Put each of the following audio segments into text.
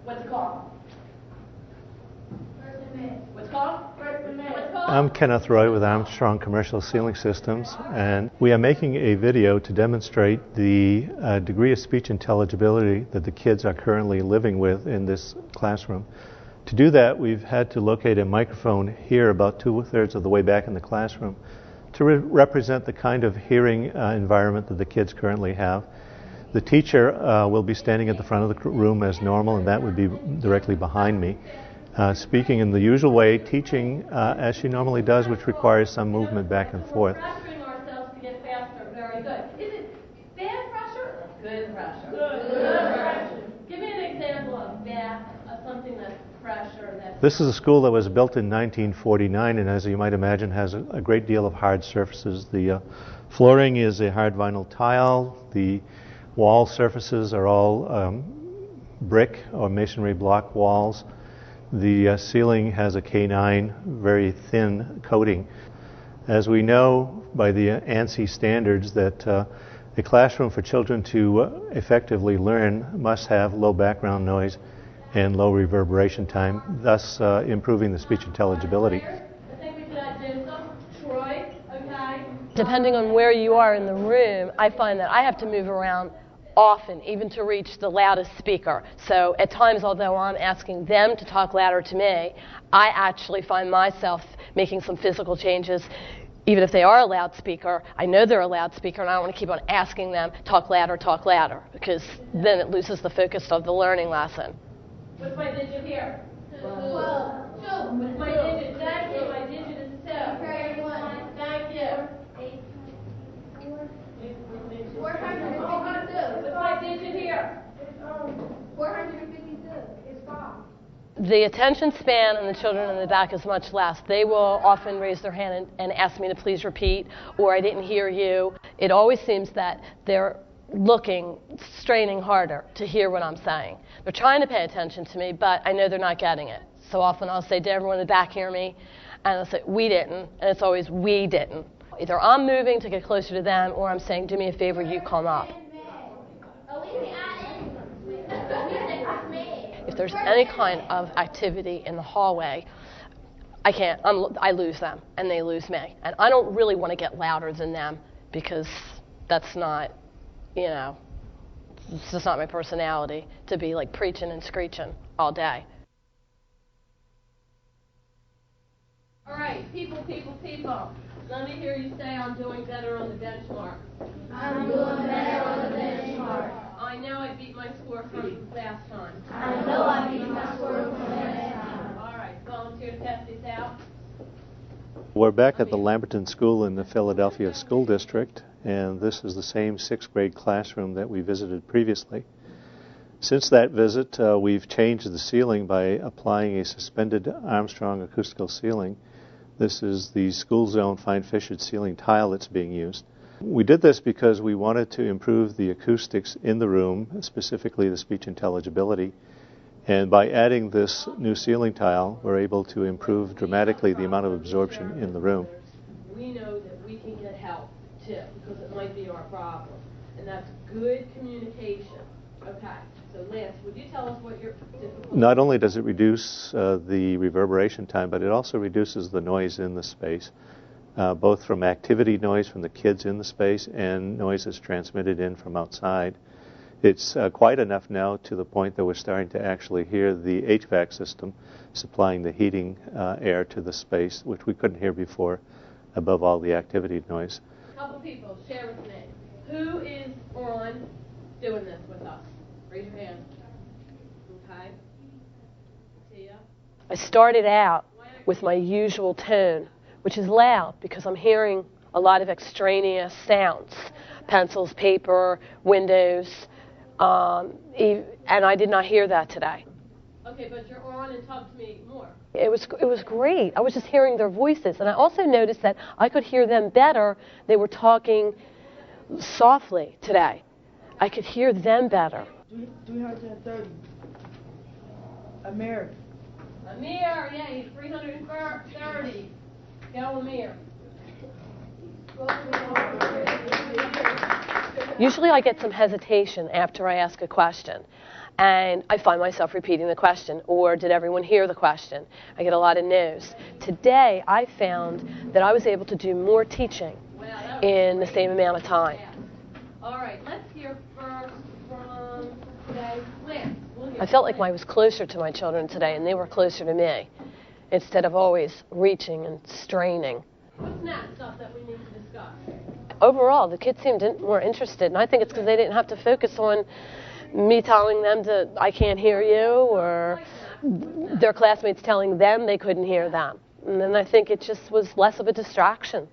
What's it called? What's it called? I'm Kenneth Roy with Armstrong Commercial Ceiling Systems, and we are making a video to demonstrate the degree of speech intelligibility that the kids are currently living with in this classroom. To do that, we've had to locate a microphone here about 2/3 of the way back in the classroom to represent the kind of hearing environment that the kids currently have. The teacher will be standing at the front of the room as normal, and that would be directly behind me, speaking in the usual way, teaching as she normally does, which requires some movement back and forth. We're pressuring ourselves to get faster. Very good. Is it bad pressure? Good pressure. Good pressure. Give me an example of bad, of something that's pressure. This is a school that was built in 1949, and as you might imagine, has a great deal of hard surfaces. The flooring is a hard vinyl tile. The wall surfaces are all brick or masonry block walls. The ceiling has a K9, very thin coating. As we know by the ANSI standards that a classroom for children to effectively learn must have low background noise and low reverberation time, thus improving the speech intelligibility. I think we could do some. Troy, okay? Depending on where you are in the room, I find that I have to move around often, even to reach the loudest speaker. So at times, although I'm asking them to talk louder to me, I actually find myself making some physical changes. Even if they are a loudspeaker, I know they're a loudspeaker, and I don't want to keep on asking them, talk louder, because then it loses the focus of the learning lesson. What's my digit here? 12. What's my digit? Thank you. My digit is 2. Thank you. 452. What's my digit here? 452. It's 5. The attention span in the children in the back is much less. They will often raise their hand and ask me to please repeat, or I didn't hear you. It always seems that they're looking, straining harder to hear what I'm saying. They're trying to pay attention to me, but I know they're not getting it. So often I'll say, did everyone in the back hear me? And I'll say, we didn't, and it's always, we didn't. Either I'm moving to get closer to them, or I'm saying, do me a favor, you come up. If there's any kind of activity in the hallway, I lose them, and they lose me. And I don't really want to get louder than them, because that's not, it's just not my personality to be like preaching and screeching all day. All right, people. Let me hear you say, I'm doing better on the benchmark. I'm doing better on the benchmark. I know I beat my score from last time. I know I beat my score from last time. All right, volunteer to pass these out. We're back at the Lamberton School in the Philadelphia School District, and this is the same 6th grade classroom that we visited previously. Since that visit, we've changed the ceiling by applying a suspended Armstrong acoustical ceiling. This is the school zone fine fissured ceiling tile that's being used. We did this because we wanted to improve the acoustics in the room, specifically the speech intelligibility. And by adding this new ceiling tile, we're able to improve dramatically the amount of absorption in the room. We know that we can get help, too, because it might be our problem. And that's good communication. Okay. So, Lance, would you tell us what your difficulty? Not only does it reduce the reverberation time, but it also reduces the noise in the space, both from activity noise from the kids in the space and noise that's transmitted in from outside. It's quite enough now to the point that we're starting to actually hear the HVAC system supplying the heating air to the space, which we couldn't hear before, above all the activity noise. A couple people, share with me. Who is on doing this with us? Raise your hand. Okay. Tia? I started out with my usual tone, which is loud because I'm hearing a lot of extraneous sounds, pencils, paper, windows, and I did not hear that today. Okay, but you're on and talk to me more. It was great. I was just hearing their voices, and I also noticed that I could hear them better. They were talking softly today. I could hear them better. 330. Amir. Amir, yeah, he's 330. Go, Amir. Usually I get some hesitation after I ask a question, and I find myself repeating the question, or did everyone hear the question? I get a lot of no's. Today I found that I was able to do more teaching in the same amount of time. All right, let's hear first from today. Lance. I felt like I was closer to my children today, and they were closer to me, instead of always reaching and straining. What's next stuff that we need to discuss? Overall, the kids seemed more interested, and I think it's because they didn't have to focus on me telling them I can't hear you, or their classmates telling them they couldn't hear them. And then I think it just was less of a distraction.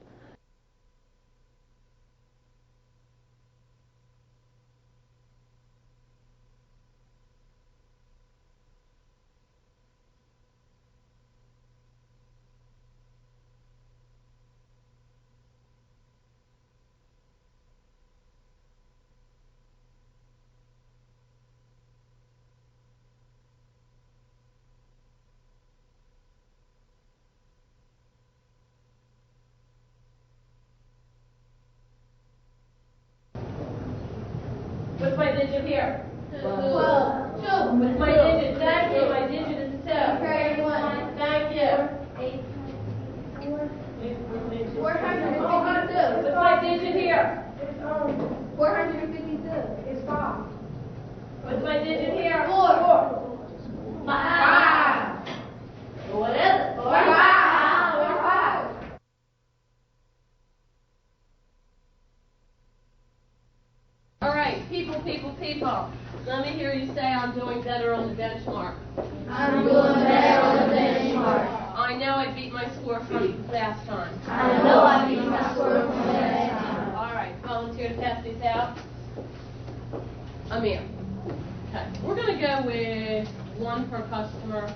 What's my digit here? 12. What's my digit? Thank you. My digit is 2. Carry 1. Thank you. 8. 452. What's my digit here? 452. It's 5. What's my digit here? 4. 5. What is it? 5. All right, people. Let me hear you say I'm doing better on the benchmark. I'm doing better on the benchmark. I know I beat my score from last time. I know I beat my score from last time. All right, volunteer to pass these out. Amir. Okay, we're going to go with 1 per customer